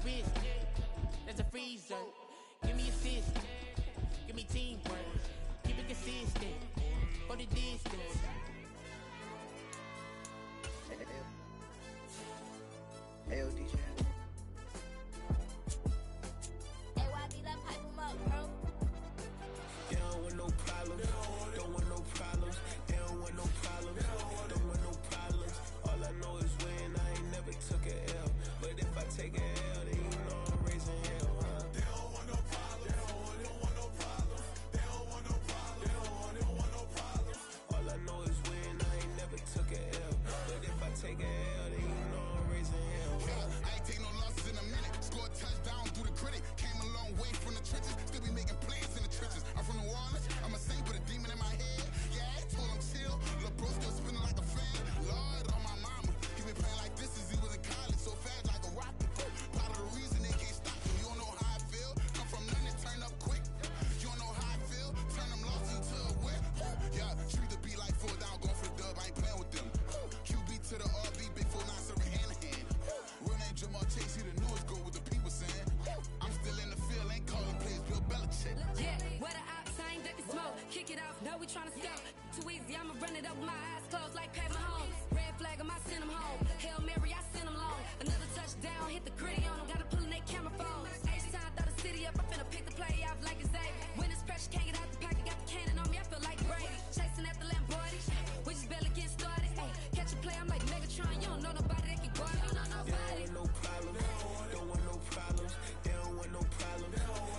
wrist, that's a freezer. Give me assist, give me teamwork. Keep it consistent, for the distance. C.O.D. They don't want no problems, don't want no problems. They don't want no problems, don't want no problems. All I know is win, I ain't never took a L. But if I take a L, then you know I'm raising hell, huh? They don't want no problems, they don't want no problems. They don't want no problems, they don't want no problems. All I know is win, I ain't never took a L. But if I take a L, then you know I'm raising hell, huh? I ain't take no losses in a minute. Scored touchdown through the critic. Came a long way from the trenches. Still be making plays in the trenches. I'm from New Orleans. I'm a saint with a demon in my head. Yeah, I told him chill. Lil' bro still spinning like a fan. Lord on my mama. He been playing like this since he was in college. So fast like a rocket. Part of the reason they can't stop him. You don't know how I feel. Come from nothing, turn up quick. You don't know how I feel. Turn them losses into a whip. Yeah, treat the beat like 4 down. Going for the dub. I ain't playing with them. QB to the RB. Big 4-9 serving hand to hand. Real name Jamal Chase. He the newest goal with the people saying. I'm still in the field. Ain't calling plays. Bill Belichick. Yeah, what a ops, I ain't ducking smoke. Kick it off, know we tryna scope. Too easy, I'ma run it up with my eyes closed like Pat Mahomes. Red flag, I send him home. Hail Mary, I send him long. Another touchdown, hit the gritty on him. Gotta pull in they camera phones. H-time, throw the city up. I'm finna pick the play off like it's Xavier. When it's pressure, can't get out the pocket. Got the cannon on me, I feel like Brady. Chasing after Lamborghini, we just barely getting started. Ay, catch a play, I'm like Megatron. You don't know nobody that can guard me. You don't know nobody. They don't want no problems, don't want no problems. They don't want no problems,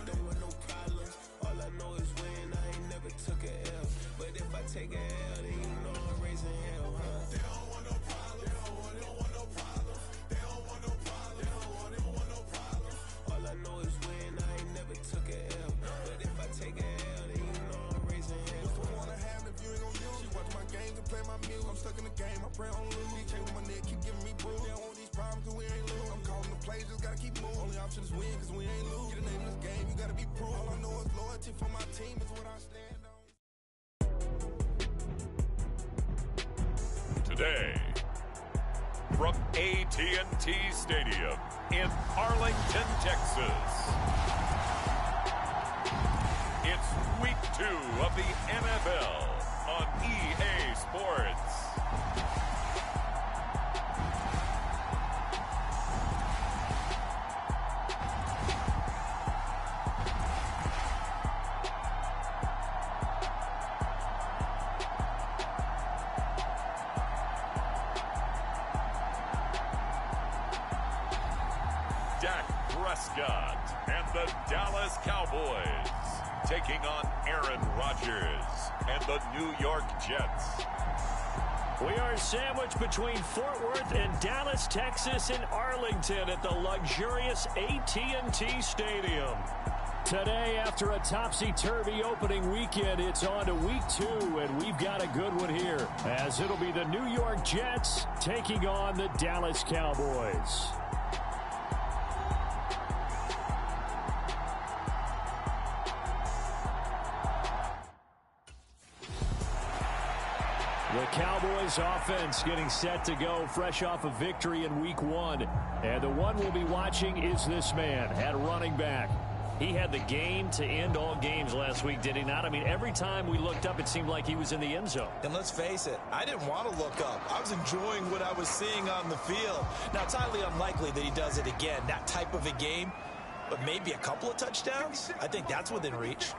don't want no problems. All I know is win, I ain't never took a L. But if I take a L, then you know I'm raising hell, huh? They don't want no problems, they don't want no problems. They don't want no problems, they don't want no problems. All I know is win, I ain't never took a L. But if I take a L, then you know I'm raising hell. What's the one I have if you ain't gon' use? She watch my games and play my music. I'm stuck in the game, I pray on lose. These chains on my neck keep giving me bruise. They don't want these problems cause we ain't lose. I'm calling the plays, just gotta keep moving. Only option is win cause we ain't lose. Get a name in this game, you gotta be proof. All I know is loyalty for my team is what I stand on. Today, from AT&T Stadium in Arlington, Texas, it's Week 2 of the NFL on EA Sports. Dak Prescott and the Dallas Cowboys taking on Aaron Rodgers and the New York Jets. We are sandwiched between Fort Worth and Dallas, Texas, and Arlington at the luxurious AT&T Stadium. Today, after a topsy-turvy opening weekend, it's on to Week 2, and we've got a good one here, as it'll be the New York Jets taking on the Dallas Cowboys. The Cowboys offense getting set to go fresh off a victory in Week 1. And the one we'll be watching is this man at running back. He had the game to end all games last week, did he not? I mean, every time we looked up, it seemed like he was in the end zone. And let's face it, I didn't want to look up. I was enjoying what I was seeing on the field. Now, it's highly unlikely that he does it again, that type of a game. But maybe a couple of touchdowns? I think that's within reach.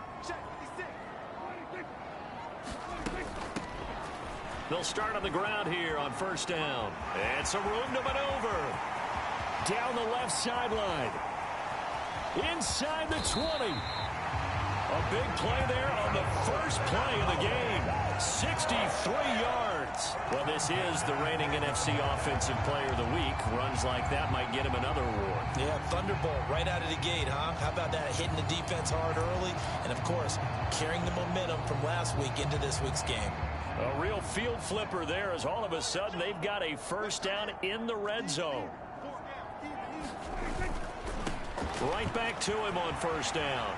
They'll start on the ground here on first down. And some room to maneuver. Down the left sideline. Inside the 20. A big play there on the first play of the game. 63 yards. Well, this is the reigning NFC Offensive Player of the Week. Runs like that might get him another award. Yeah, thunderbolt right out of the gate, huh? How about that? Hitting the defense hard early. And, of course, carrying the momentum from last week into this week's game. A real field flipper there as all of a sudden they've got a first down in the red zone. Right back to him on first down.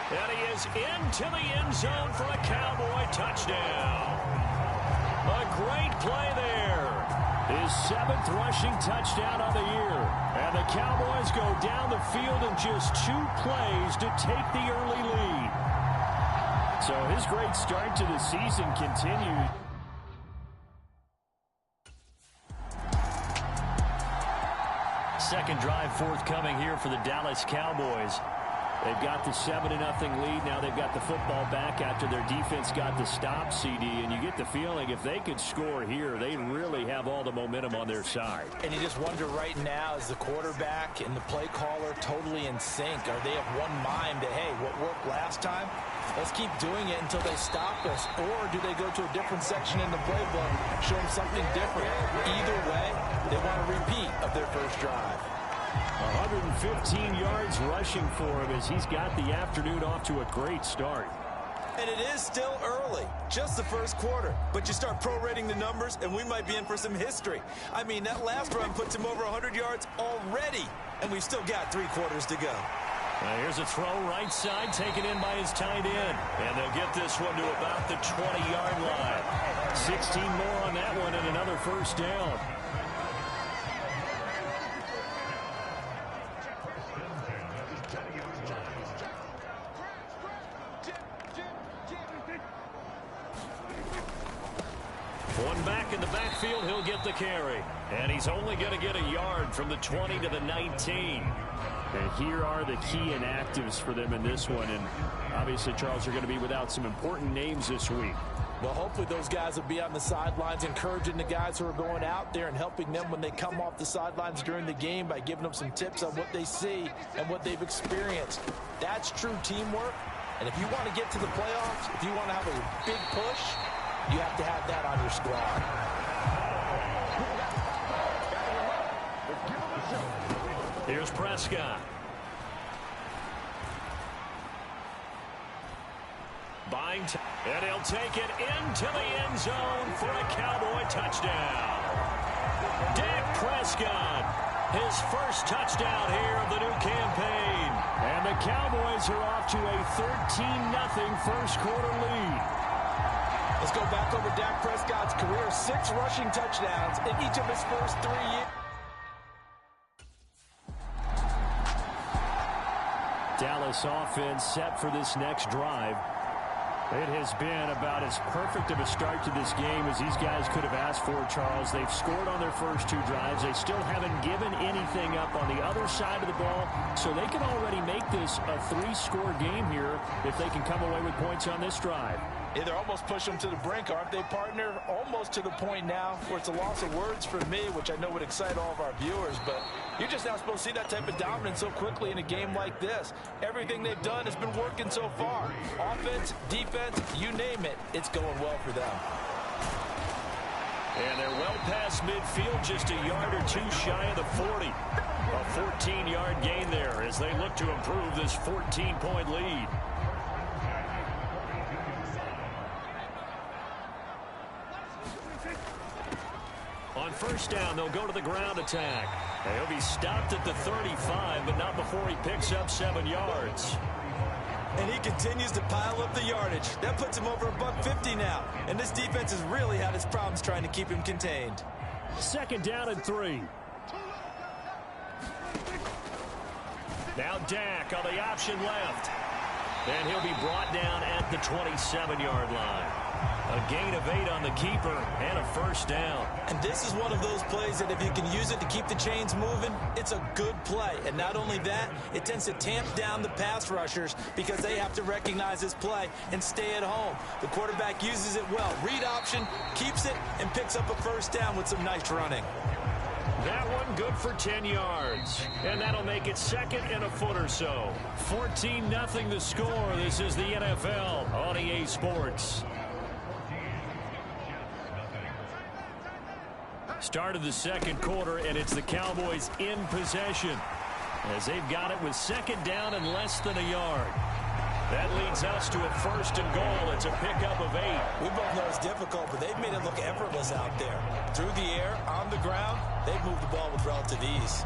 And he is into the end zone for a Cowboy touchdown. A great play there. His 7th rushing touchdown of the year. And the Cowboys go down the field in just 2 plays to take the early lead. So his great start to the season continued. Second drive forthcoming here for the Dallas Cowboys. They've got the 7-0 lead. Now they've got the football back after their defense got the stop, CD. And you get the feeling if they could score here, they really have all the momentum on their side. And you just wonder right now, is the quarterback and the play caller totally in sync? Are they of one mind that, hey, what worked last time? Let's keep doing it until they stop us. Or do they go to a different section in the playbook, show them something different? Either way, they want a repeat of their first drive. 115 yards rushing for him as he's got the afternoon off to a great start. And it is still early, just the first quarter. But you start prorating the numbers, and we might be in for some history. I mean, that last run puts him over 100 yards already, and we've still got 3 quarters to go. Here's a throw right side, taken in by his tight end. And they'll get this one to about the 20-yard line. 16 more on that one and another first down. One back in the backfield, he'll get the carry. And he's only going to get a yard from the 20 to the 19. And here are the key inactives for them in this one. And obviously, Charles, are going to be without some important names this week. Well, hopefully those guys will be on the sidelines encouraging the guys who are going out there and helping them when they come off the sidelines during the game by giving them some tips on what they see and what they've experienced. That's true teamwork. And if you want to get to the playoffs, if you want to have a big push, you have to have that on your squad. Here's Prescott. And he'll take it into the end zone for a Cowboy touchdown. Dak Prescott, his first touchdown here of the new campaign. And the Cowboys are off to a 13-0 first quarter lead. Let's go back over Dak Prescott's career. 6 rushing touchdowns in each of his first 3 years. Dallas offense set for this next drive. It has been about as perfect of a start to this game as these guys could have asked for, Charles. They've scored on their first 2 drives. They still haven't given anything up on the other side of the ball, so they can already make this a 3-score game here if they can come away with points on this drive. Yeah, they're almost pushing them to the brink, aren't they, partner? Almost to the point now where it's a loss of words for me, which I know would excite all of our viewers, but you're just not supposed to see that type of dominance so quickly in a game like this. Everything they've done has been working so far. Offense, defense, you name it, it's going well for them. And they're well past midfield, just a yard or 2 shy of the 40. A 14-yard gain there as they look to improve this 14-point lead. On first down, they'll go to the ground attack. He'll be stopped at the 35, but not before he picks up 7 yards. And he continues to pile up the yardage. That puts him over $150 now. And this defense has really had its problems trying to keep him contained. Second down and 3. Now Dak on the option left. And he'll be brought down at the 27-yard line. A gain of 8 on the keeper and a first down. And this is one of those plays that if you can use it to keep the chains moving, it's a good play. And not only that, it tends to tamp down the pass rushers because they have to recognize this play and stay at home. The quarterback uses it well. Read option, keeps it, and picks up a first down with some nice running. That one good for 10 yards. And that'll make it second and a foot or so. 14-0 the score. This is the NFL on EA Sports. Start of the second quarter, and it's the Cowboys in possession as they've got it with second down and less than a yard. That leads us to a first and goal. It's a pickup of 8. We both know it's difficult, but they've made it look effortless out there. Through the air, on the ground, they've moved the ball with relative ease.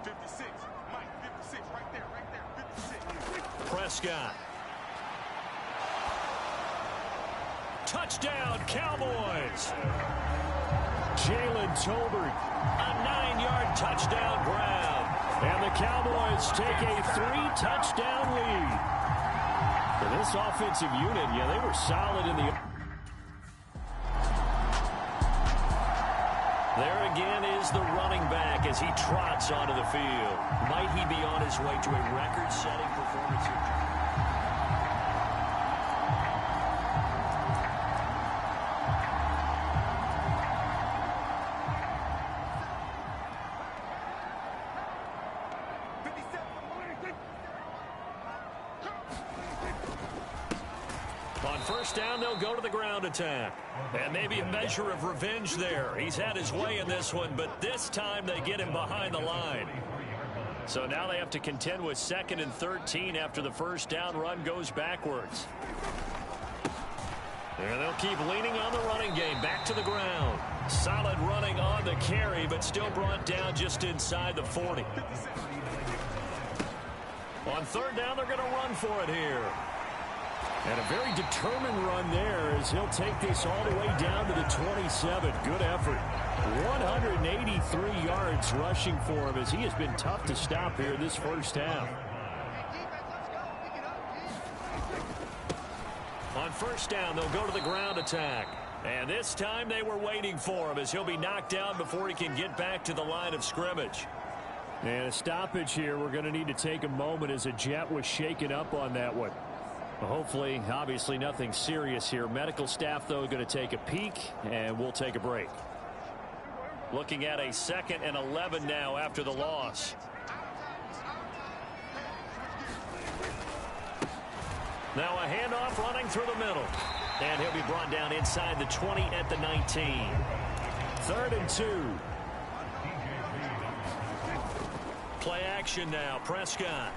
56. Mike, 56. Right there. 56. Prescott. Touchdown, Cowboys. Jalen Tolbert, a 9-yard touchdown grab. And the Cowboys take a 3-touchdown lead. For this offensive unit, yeah, they were solid in the... There again is the running back as he trots onto the field. Might he be on his way to a record-setting performance here? On first down, they'll go to the ground attack. And maybe a measure of revenge there. He's had his way in this one, but this time they get him behind the line. So now they have to contend with 2nd and 13 after the first down run goes backwards. And they'll keep leaning on the running game. Back to the ground. Solid running on the carry, but still brought down just inside the 40. On third down, they're going to run for it here. And a very determined run there as he'll take this all the way down to the 27. Good effort. 183 yards rushing for him as he has been tough to stop here this first half. On first down, they'll go to the ground attack. And this time they were waiting for him as he'll be knocked down before he can get back to the line of scrimmage. And a stoppage here. We're going to need to take a moment as a Jet was shaken up on that one. Hopefully, obviously nothing serious here. Medical staff, though, going to take a peek, and we'll take a break. Looking at a 2nd and 11 now after the loss. Now a handoff running through the middle. And he'll be brought down inside the 20 at the 19. 3rd and 2. Play action now. Prescott.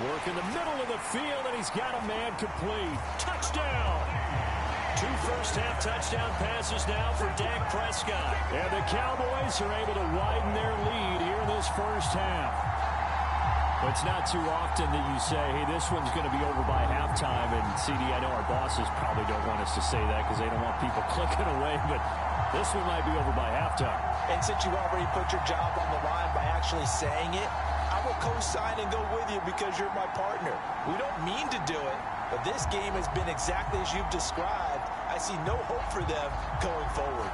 Work in the middle of the field, and he's got a man complete. Touchdown! 2 first-half touchdown passes now for Dak Prescott. And the Cowboys are able to widen their lead here in this first half. But it's not too often that you say, hey, this one's going to be over by halftime. And, CD, I know our bosses probably don't want us to say that because they don't want people clicking away. But this one might be over by halftime. And since you already put your job on the line by actually saying it, I will co-sign and go with you because you're my partner. We don't mean to do it, but this game has been exactly as you've described. I see no hope for them going forward.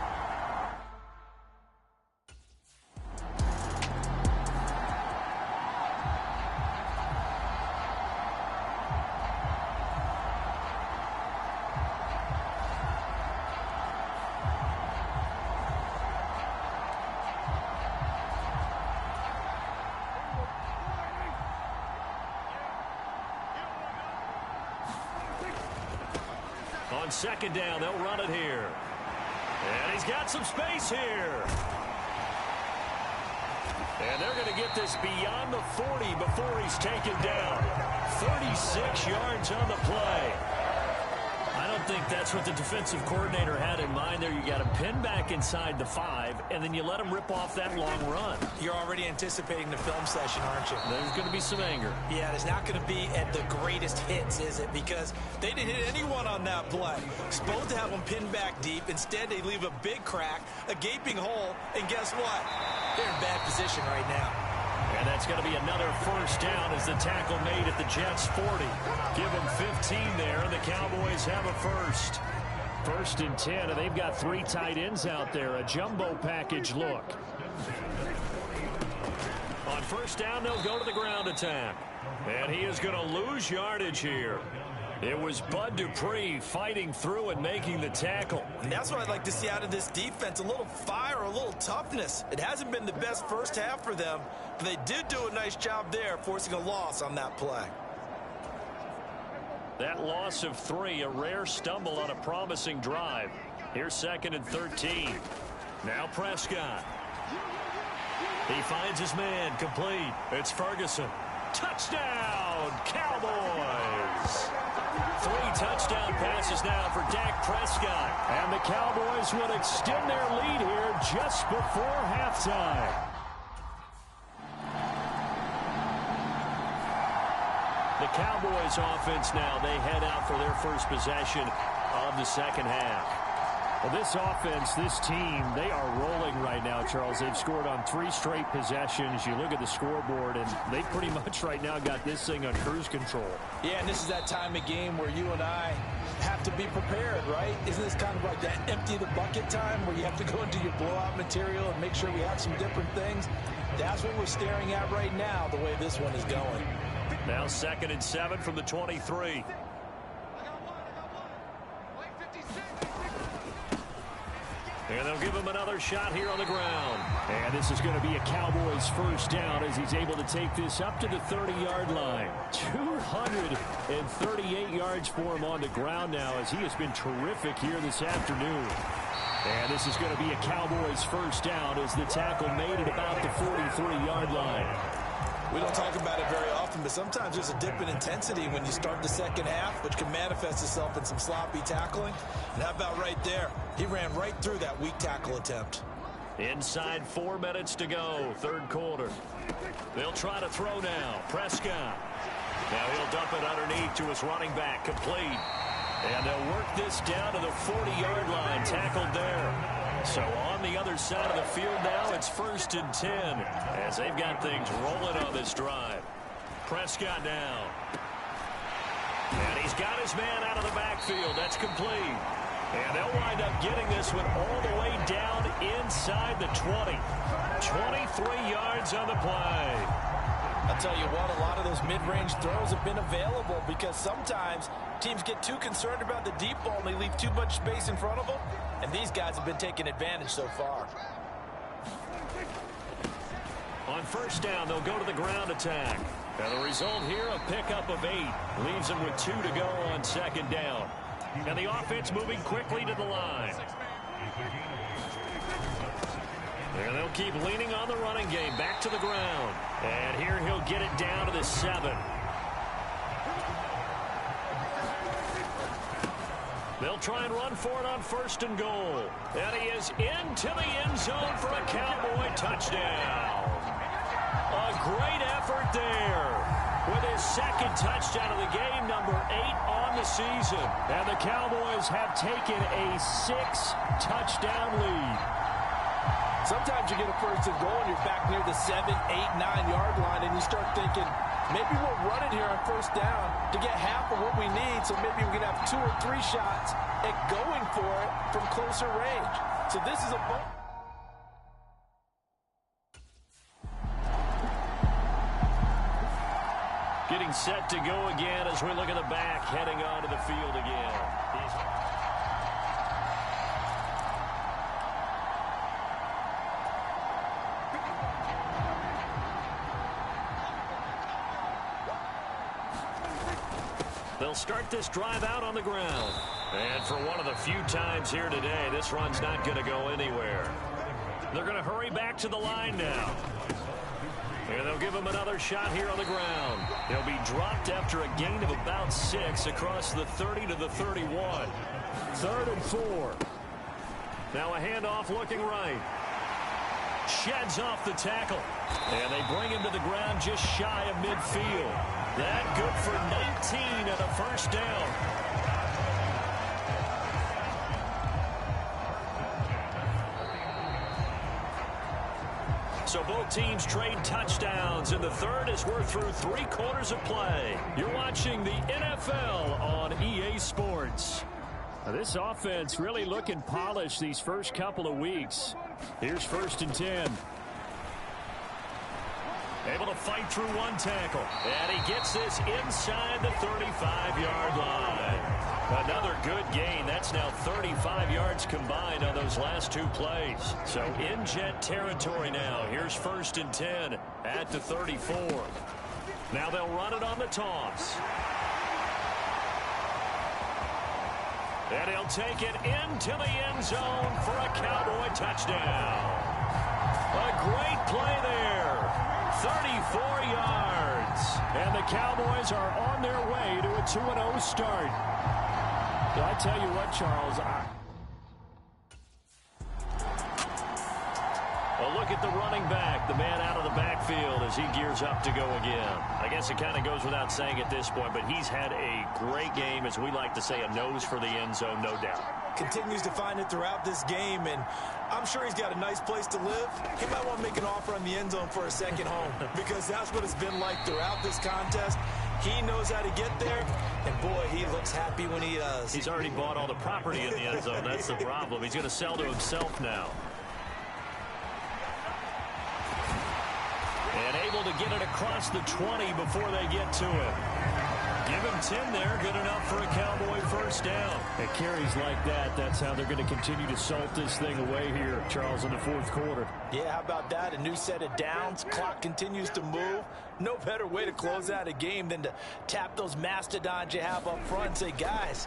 On second down, they'll run it here. And he's got some space here. And they're going to get this beyond the 40 before he's taken down. 36 yards on the play. I don't think that's what the defensive coordinator had in mind there. You got him pinned back inside the 5, and then you let him rip off that long run. You're already anticipating the film session, aren't you? There's going to be some anger. Yeah, it's not going to be at the greatest hits, is it? Because they didn't hit anyone on that play. Supposed to have them pinned back deep. Instead, they leave a big crack, a gaping hole, and guess what? They're in bad position right now. And that's going to be another first down as the tackle made at the Jets' 40. Give them 15 there, and the Cowboys have a first. 1st and 10, and they've got 3 tight ends out there. A jumbo package look. On first down, they'll go to the ground attack. And he is going to lose yardage here. It was Bud Dupree fighting through and making the tackle. And that's what I'd like to see out of this defense, a little fire, a little toughness. It hasn't been the best first half for them, but they did do a nice job there, forcing a loss on that play. That loss of 3, a rare stumble on a promising drive. Here's 2nd and 13. Now Prescott. He finds his man, complete. It's Ferguson. Touchdown, Cowboys! 3 touchdown passes now for Dak Prescott. And the Cowboys will extend their lead here just before halftime. The Cowboys offense now, they head out for their first possession of the second half. Well, this offense, this team, they are rolling right now, Charles. They've scored on 3 straight possessions. You look at the scoreboard, and they pretty much right now got this thing on cruise control. Yeah, and this is that time of game where you and I have to be prepared, right? Isn't this kind of like that empty the bucket time where you have to go into your blowout material and make sure we have some different things? That's what we're staring at right now, the way this one is going. Now 2nd and 7 from the 23. And they'll give him another shot here on the ground. And this is going to be a Cowboys first down as he's able to take this up to the 30-yard line. 238 yards for him on the ground now as he has been terrific here this afternoon. And this is going to be a Cowboys first down as the tackle made at about the 43-yard line. We don't talk about it very often, but sometimes there's a dip in intensity when you start the second half, which can manifest itself in some sloppy tackling. And how about right there? He ran right through that weak tackle attempt. Inside 4 minutes to go, 3rd quarter. They'll try to throw now. Prescott. Now he'll dump it underneath to his running back, complete. And they'll work this down to the 40-yard line, tackled there. So on the other side of the field now, it's 1st and 10 as they've got things rolling on this drive. Prescott now. And he's got his man out of the backfield. That's complete. And they'll wind up getting this one all the way down inside the 20. 23 yards on the play. I'll tell you what, a lot of those mid-range throws have been available because sometimes teams get too concerned about the deep ball and they leave too much space in front of them. And these guys have been taking advantage so far. On first down, they'll go to the ground attack. And the result here, a pickup of 8. Leaves them with 2 to go on 2nd down. And the offense moving quickly to the line. And they'll keep leaning on the running game. Back to the ground. And here he'll get it down to the 7. They'll try and run for it on 1st and goal. And he is into the end zone for a Cowboy touchdown. A great effort there with his 2nd touchdown of the game, number 8 on the season. And the Cowboys have taken a 6-touchdown lead. Sometimes you get a 1st and goal and you're back near the 7, 8, 9-yard line and you start thinking, maybe we'll run it here on 1st down to get half of what we need, so maybe we can have 2 or 3 shots at going for it from closer range. So this is a getting set to go again as we look at the back heading onto the field again. They'll start this drive out on the ground. And for one of the few times here today, this run's not going to go anywhere. They're going to hurry back to the line now. And they'll give him another shot here on the ground. He'll be dropped after a gain of about 6 across the 30 to the 31. 3rd and 4. Now a handoff looking right. Sheds off the tackle. And they bring him to the ground just shy of midfield. That good for 19 and a 1st down. So both teams trade touchdowns, and the 3rd as we're through 3 quarters of play. You're watching the NFL on EA Sports. Now this offense really looking polished these first couple of weeks. Here's 1st and 10. Able to fight through 1 tackle. And he gets this inside the 35-yard line. Another good gain. That's now 35 yards combined on those last 2 plays. So in jet territory now. Here's 1st and 10 at the 34. Now they'll run it on the toss. And he'll take it into the end zone for a Cowboy touchdown. A great play there. 34 yards. And the Cowboys are on their way to a 2-0 start. I tell you what, Charles, A look at the running back, the man out of the backfield as he gears up to go again. I guess it kind of goes without saying at this point, but he's had a great game, as we like to say, a nose for the end zone, no doubt. Continues to find it throughout this game, and I'm sure he's got a nice place to live. He might want to make an offer on the end zone for a second home, because that's what it's been like throughout this contest. He knows how to get there, and boy, he looks happy when he does. He's already bought all the property in the end zone. That's the problem. He's going to sell to himself now. And able to get it across the 20 before they get to it. Give him 10 there. Good enough for a Cowboy first down. And carries like that, that's how they're going to continue to salt this thing away here, Charles, in the fourth quarter. Yeah, how about that? A new set of downs. Clock continues to move. No better way to close out a game than to tap those mastodons you have up front and say, guys,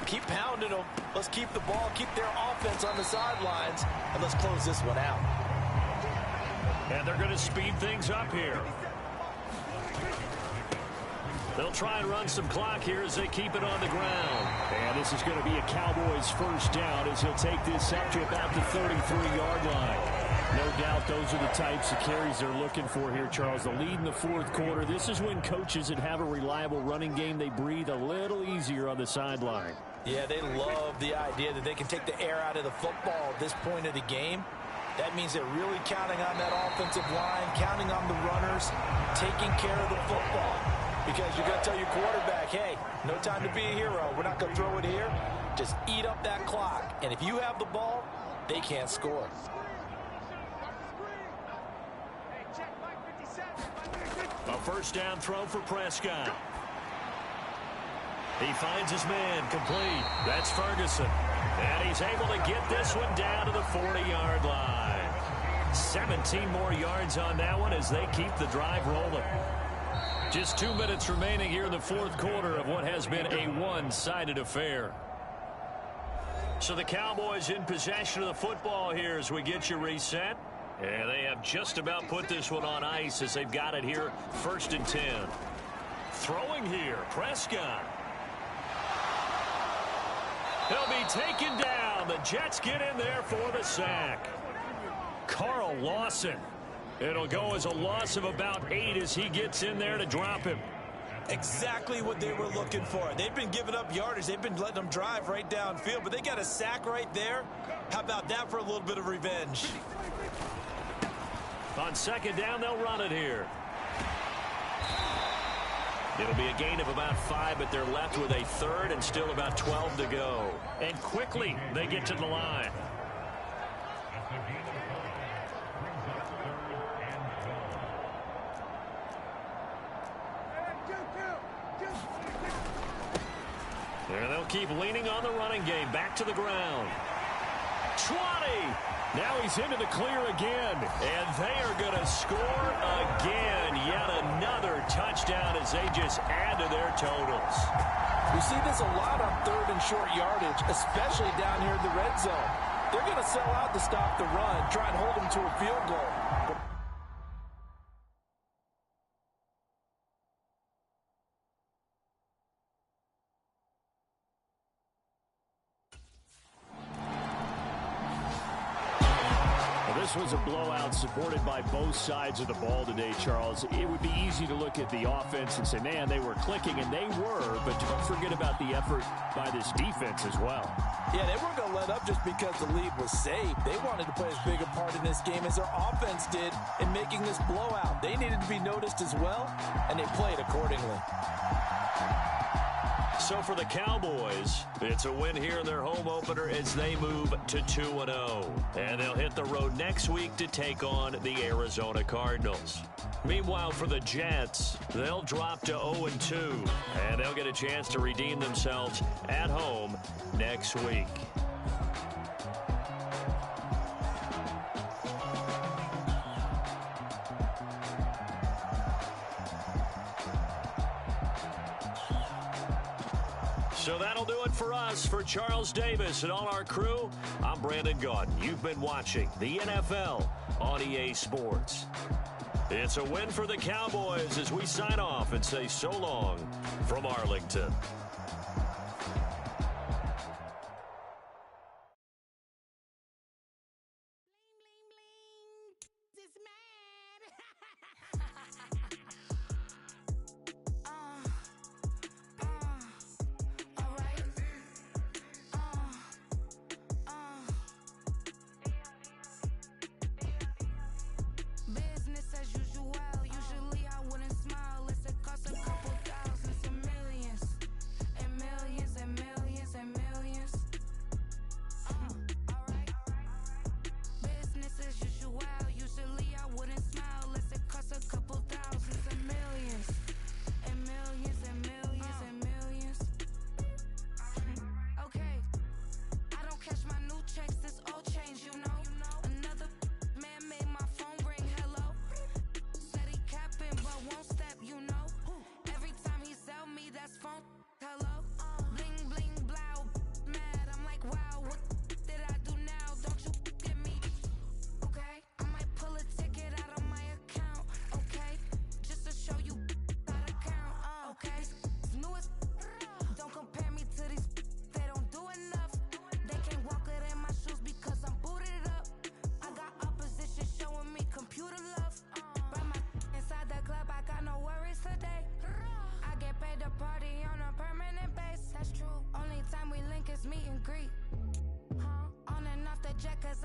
keep pounding them. Let's keep the ball, keep their offense on the sidelines, and let's close this one out. And they're going to speed things up here. They'll try and run some clock here as they keep it on the ground. And this is going to be a Cowboys first down as he'll take this up to about the 33-yard line. No doubt those are the types of carries they're looking for here, Charles. The lead in the fourth quarter. This is when coaches that have a reliable running game, they breathe a little easier on the sideline. Yeah, they love the idea that they can take the air out of the football at this point of the game. That means they're really counting on that offensive line, counting on the runners, taking care of the football. Because you're going to tell your quarterback, hey, no time to be a hero. We're not going to throw it here. Just eat up that clock. And if you have the ball, they can't score. A first down throw for Prescott. He finds his man complete. That's Ferguson. And he's able to get this one down to the 40-yard line. 17 more yards on that one as they keep the drive rolling. Just 2 minutes remaining here in the fourth quarter of what has been a one-sided affair. So the Cowboys in possession of the football here as we get you reset. And they have just about put this one on ice as they've got it here, 1st and 10. Throwing here, Prescott. He'll be taken down. The Jets get in there for the sack. Carl Lawson. It'll go as a loss of about 8 as he gets in there to drop him. Exactly what they were looking for. They've been giving up yardage. They've been letting them drive right downfield, but they got a sack right there. How about that for a little bit of revenge? On second down, they'll run it here. It'll be a gain of about 5, but they're left with a third and still about 12 to go. And quickly, they get to the line. And they'll keep leaning on the running game. Back to the ground. 20. Now he's into the clear again. And they are going to score again. Yet another touchdown as they just add to their totals. We see this a lot on third and short yardage, especially down here in the red zone. They're going to sell out to stop the run, try and hold them to a field goal. This was a blowout supported by both sides of the ball today, Charles. It would be easy to look at the offense and say, man, they were clicking, and they were, but don't forget about the effort by this defense as well. Yeah, they weren't going to let up just because the lead was saved. They wanted to play as big a part in this game as their offense did in making this blowout. They needed to be noticed as well, and they played accordingly. So for the Cowboys, it's a win here in their home opener as they move to 2-0. And they'll hit the road next week to take on the Arizona Cardinals. Meanwhile, for the Jets, they'll drop to 0-2. And they'll get a chance to redeem themselves at home next week. So that'll do it for us. For Charles Davis and all our crew, I'm Brandon Gaudin. You've been watching the NFL on EA Sports. It's a win for the Cowboys as we sign off and say so long from Arlington. jet cause